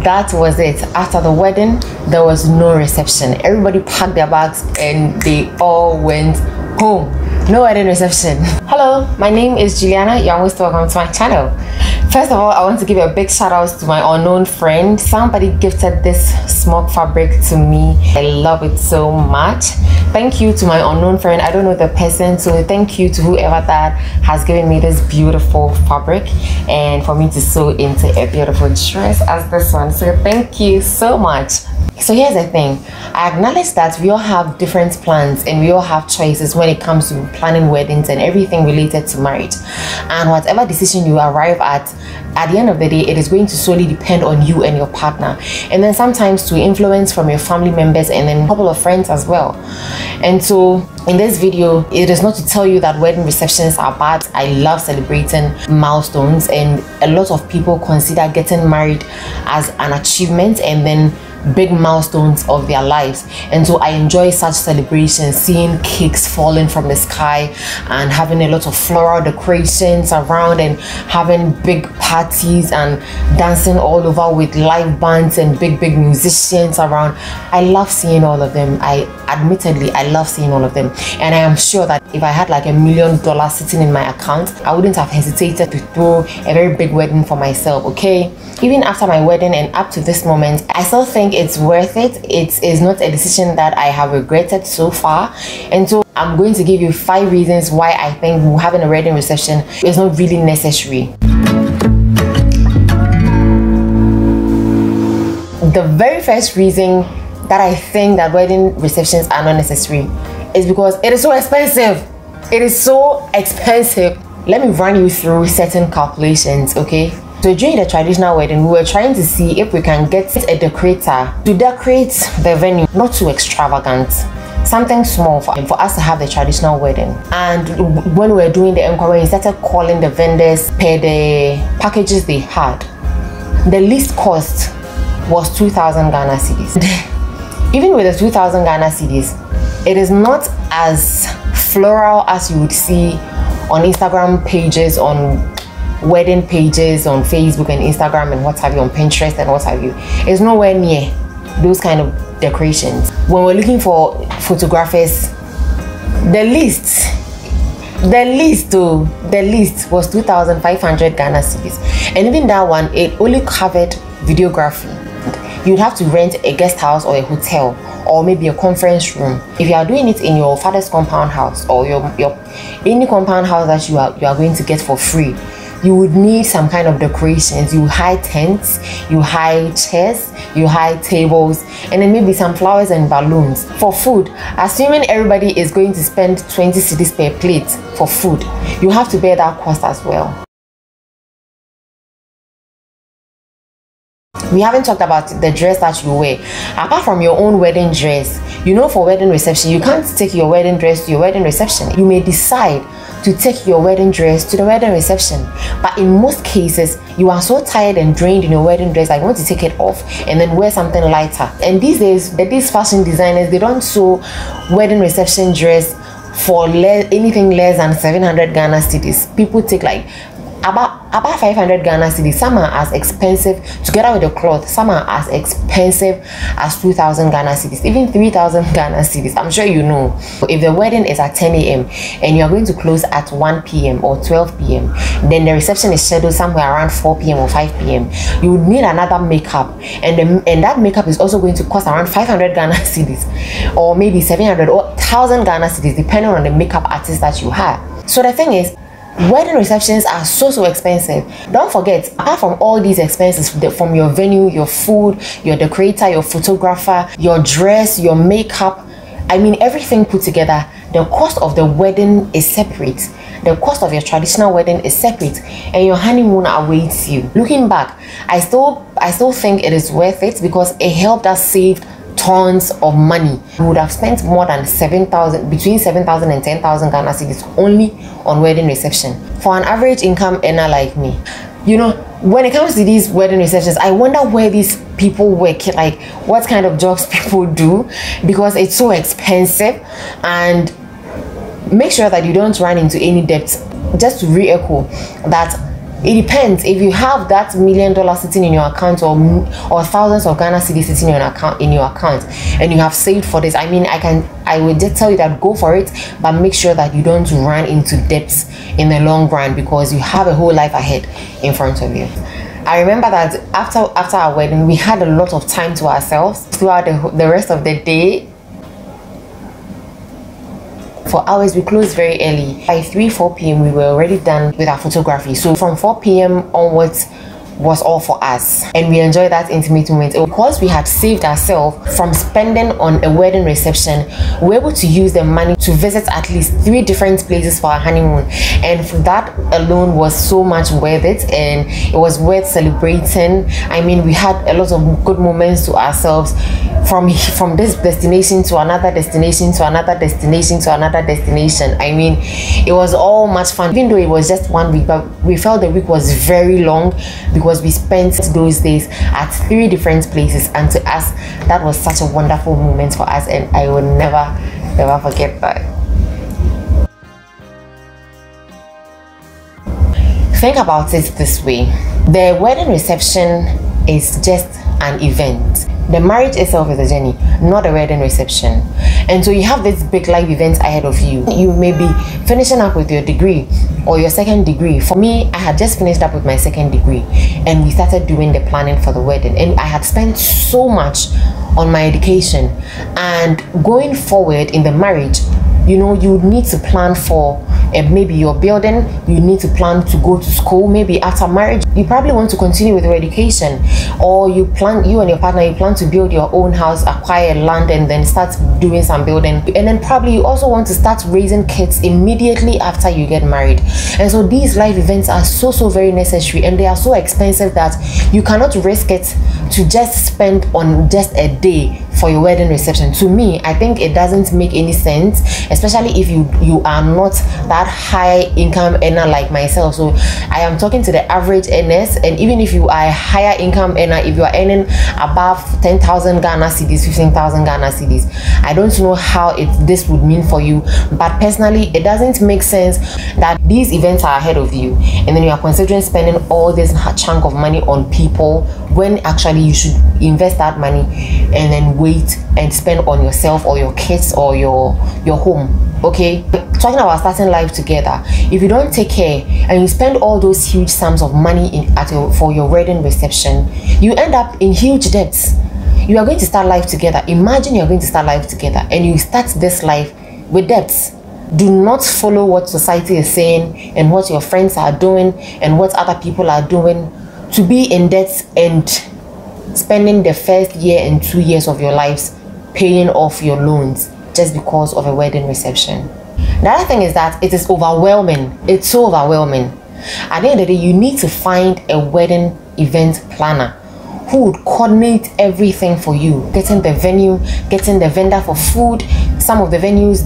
that was it. After the wedding, there was no reception. Everybody packed their bags and they all went home. No wedding reception. Hello, my name is Juliana. You're most welcome to my channel. First of all, I want to give a big shout out to my unknown friend. Somebody gifted this smock fabric to me. I love it so much. Thank you to my unknown friend. I don't know the person, so thank you to whoever that has given me this beautiful fabric and for me to sew into a beautiful dress as this one. So thank you so much. So here's the thing, I acknowledge that we all have different plans and we all have choices when it comes to planning weddings and everything related to marriage, and whatever decision you arrive at the end of the day, it is going to solely depend on you and your partner, and then sometimes to influence from your family members and then a couple of friends as well. And so in this video, it is not to tell you that wedding receptions are bad. I love celebrating milestones, and a lot of people consider getting married as an achievement and then big milestones of their lives. And so I enjoy such celebrations, seeing cakes falling from the sky and having a lot of floral decorations around and having big parties and dancing all over with live bands and big musicians around. I love seeing all of them. Admittedly, I love seeing all of them, and I am sure that if I had like $1 million sitting in my account, I wouldn't have hesitated to throw a very big wedding for myself. Okay, even after my wedding and up to this moment, I still think it's worth it. It is not a decision that I have regretted so far, and so I'm going to give you 5 reasons why I think having a wedding reception is not really necessary. The very first reason that I think that wedding receptions are not necessary is because it is so expensive. It is so expensive. Let me run you through certain calculations, okay? So during the traditional wedding, we were trying to see if we can get a decorator to decorate the venue, not too extravagant, something small for us to have the traditional wedding. And when we were doing the inquiry, we started calling the vendors per the packages they had. The least cost was 2,000 Ghana cedis. Even with the 2,000 Ghana cedis, it is not as floral as you would see on Instagram pages, on wedding pages on Facebook and Instagram and what have you, on Pinterest and what have you. It's nowhere near those kind of decorations. When we're looking for photographers, the list was 2,500 Ghana cedis, and even that one, it only covered videography. You'd have to rent a guest house or a hotel or maybe a conference room. If you are doing it in your father's compound house or your any compound house that you are going to get for free, you would need some kind of decorations. You hide tents, you hide chairs, you hide tables, and then maybe some flowers and balloons. For food, assuming everybody is going to spend 20 cedis per plate for food, you have to bear that cost as well. We haven't talked about the dress that you wear. Apart from your own wedding dress, you know, for wedding reception, you can't take your wedding dress to your wedding reception. You may decide to take your wedding dress to the wedding reception, but in most cases, you are so tired and drained in your wedding dress that you want to take it off and then wear something lighter. And these days, these fashion designers, they don't sew wedding reception dress for anything less than 700 Ghana cedis. People take like about 500 Ghana cedis. Some are as expensive, together with the cloth, some are as expensive as 2,000 Ghana cedis, even 3,000 Ghana cedis. I'm sure you know. If the wedding is at 10 a.m. and you are going to close at 1 p.m. or 12 p.m, then the reception is scheduled somewhere around 4 p.m. or 5 p.m. You would need another makeup, and that makeup is also going to cost around 500 Ghana cedis, or maybe 700 or 1,000 Ghana cedis, depending on the makeup artist that you have. So the thing is, wedding receptions are so expensive. Don't forget, apart from all these expenses, from your venue, your food, your decorator, your photographer, your dress, your makeup, I mean everything put together, the cost of the wedding is separate. The cost of your traditional wedding is separate, and your honeymoon awaits you. Looking back, I still think it is worth it because it helped us save tons of money. We would have spent more than 7,000, between 7,000 and 10,000 Ghana cedis only on wedding reception. For an average income earner like me, you know, when it comes to these wedding receptions, I wonder where these people work, like what kind of jobs people do, because it's so expensive. And make sure that you don't run into any debt. Just to re-echo that It depends. If you have that $1 million sitting in your account, or thousands of Ghana cedis sitting in your account, and you have saved for this, I mean, I would just tell you that go for it, but make sure that you don't run into debts in the long run, because you have a whole life ahead in front of you. I remember that after our wedding, we had a lot of time to ourselves throughout the rest of the day. For hours, we closed very early. By 3-4 p.m. we were already done with our photography. So from 4 p.m. onwards was all for us, and we enjoyed that intimate moment. Because we had saved ourselves from spending on a wedding reception, we were able to use the money to visit at least 3 different places for our honeymoon, and for that alone was so much worth it, and it was worth celebrating. I mean, we had a lot of good moments to ourselves, from this destination to another destination to another destination to another destination. I mean, it was all much fun, even though it was just 1 week, but we felt the week was very long because we spent those days at 3 different places, and to us that was such a wonderful moment for us, and I will never forget that. Think about it this way: the wedding reception is just an event. The marriage itself is a journey, not a wedding reception. And so you have this big life event ahead of you. You may be finishing up with your degree or your second degree. For me, I had just finished up with my second degree, and we started doing the planning for the wedding, and I had spent so much on my education. And going forward in the marriage, you know, you need to plan for maybe your building, you need to plan to go to school. Maybe after marriage you probably want to continue with your education, or you and your partner, you plan to build your own house, acquire land, and then start doing some building. And then probably you also want to start raising kids immediately after you get married. And so these life events are so very necessary, and they are so expensive that you cannot risk it to just spend on just a day for your wedding reception. To me, I think it doesn't make any sense, especially if you are not that high income earner like myself. So I am talking to the average earners, and even if you are a higher income earner, if you are earning above 10,000 Ghana cedis, 15,000 Ghana cedis, I don't know how this would mean for you, but personally it doesn't make sense that these events are ahead of you, and then you are considering spending all this chunk of money on people, when actually you should invest that money and then wait and spend on yourself or your kids or your home. Okay, talking about starting life together, if you don't take care and you spend all those huge sums of money for your wedding reception, you end up in huge debts. You are going to start life together. Imagine you're going to start life together and you start this life with debts. Do not follow what society is saying and what your friends are doing and what other people are doing to be in debt and spending the first year and 2 years of your lives paying off your loans just because of a wedding reception. The other thing is that it is overwhelming. It's so overwhelming. At the end of the day, you need to find a wedding event planner who would coordinate everything for you, getting the venue, getting the vendor for food. Some of the venues,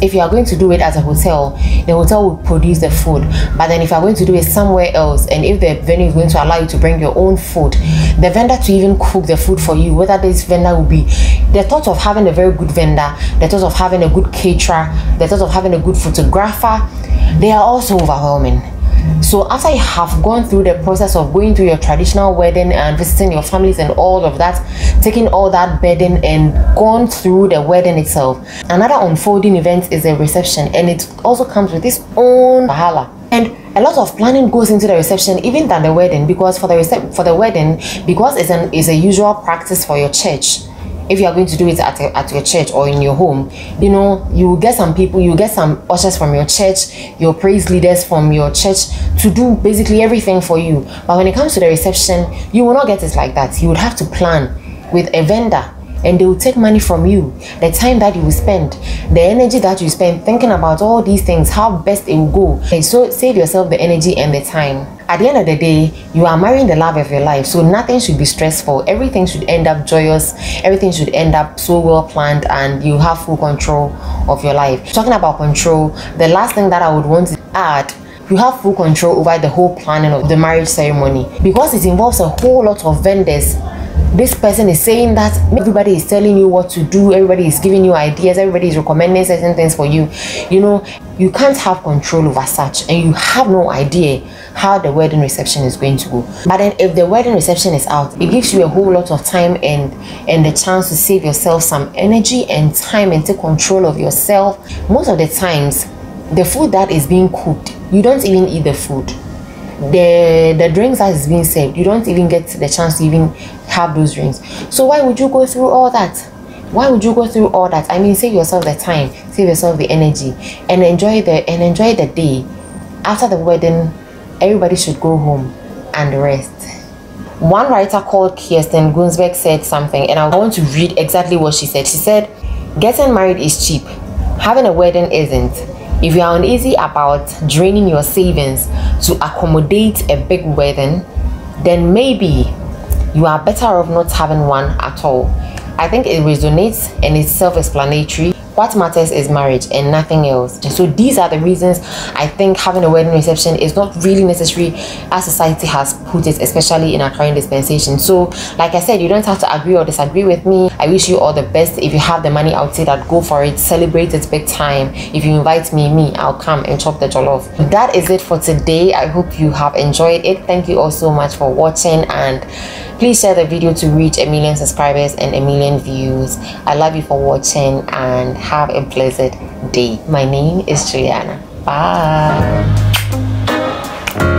if you are going to do it as a hotel, the hotel will produce the food. But then if you are going to do it somewhere else, and if the venue is going to allow you to bring your own food, the vendor to even cook the food for you, whether this vendor will be, the thought of having a very good vendor, the thought of having a good caterer, the thought of having a good photographer, they are also overwhelming. So after you have gone through the process of going through your traditional wedding and visiting your families and all of that, taking all that burden and gone through the wedding itself, another unfolding event is the reception, and it also comes with its own wahala. And a lot of planning goes into the reception, even than the wedding, because for the wedding, because it's a usual practice for your church. If you are going to do it at your church or in your home, you know, you get some people, you get some ushers from your church, your praise leaders from your church to do basically everything for you. But when it comes to the reception, you will not get it like that. You would have to plan with a vendor, and they will take money from you, the time that you will spend, the energy that you spend thinking about all these things, how best it will go. And so save yourself the energy and the time. At the end of the day, you are marrying the love of your life, so nothing should be stressful. Everything should end up joyous. Everything should end up so well planned, and you have full control of your life. Talking about control, the last thing that I would want to add, you have full control over the whole planning of the marriage ceremony, because it involves a whole lot of vendors this person is saying that, everybody is telling you what to do, everybody is giving you ideas, everybody is recommending certain things for you. You know, you can't have control over such, and you have no idea how the wedding reception is going to go. But then if the wedding reception is out, it gives you a whole lot of time and the chance to save yourself some energy and time and take control of yourself. Most of the times, the food that is being cooked, you don't even eat the food. The drinks that is being served, you don't even get the chance to even have those drinks. So why would you go through all that? Why would you go through all that? I mean, save yourself the time, save yourself the energy, and enjoy the day. After the wedding, everybody should go home and rest. One writer called Kirsten Gunsberg said something, and I want to read exactly what she said. She said, getting married is cheap, having a wedding isn't. If you are uneasy about draining your savings to accommodate a big wedding, then maybe you are better off not having one at all. I think it resonates and it's self-explanatory. What matters is marriage and nothing else. So these are the reasons I think having a wedding reception is not really necessary as society has put it, especially in our current dispensation. So like I said, you don't have to agree or disagree with me. I wish you all the best. If you have the money, I would say that go for it, celebrate it big time. If you invite me, I'll come and chop the jollof. That is it for today. I hope you have enjoyed it. Thank you all so much for watching, and please share the video to reach 1 million subscribers and 1 million views. I love you for watching, and have a blessed day. My name is Juliana. Bye.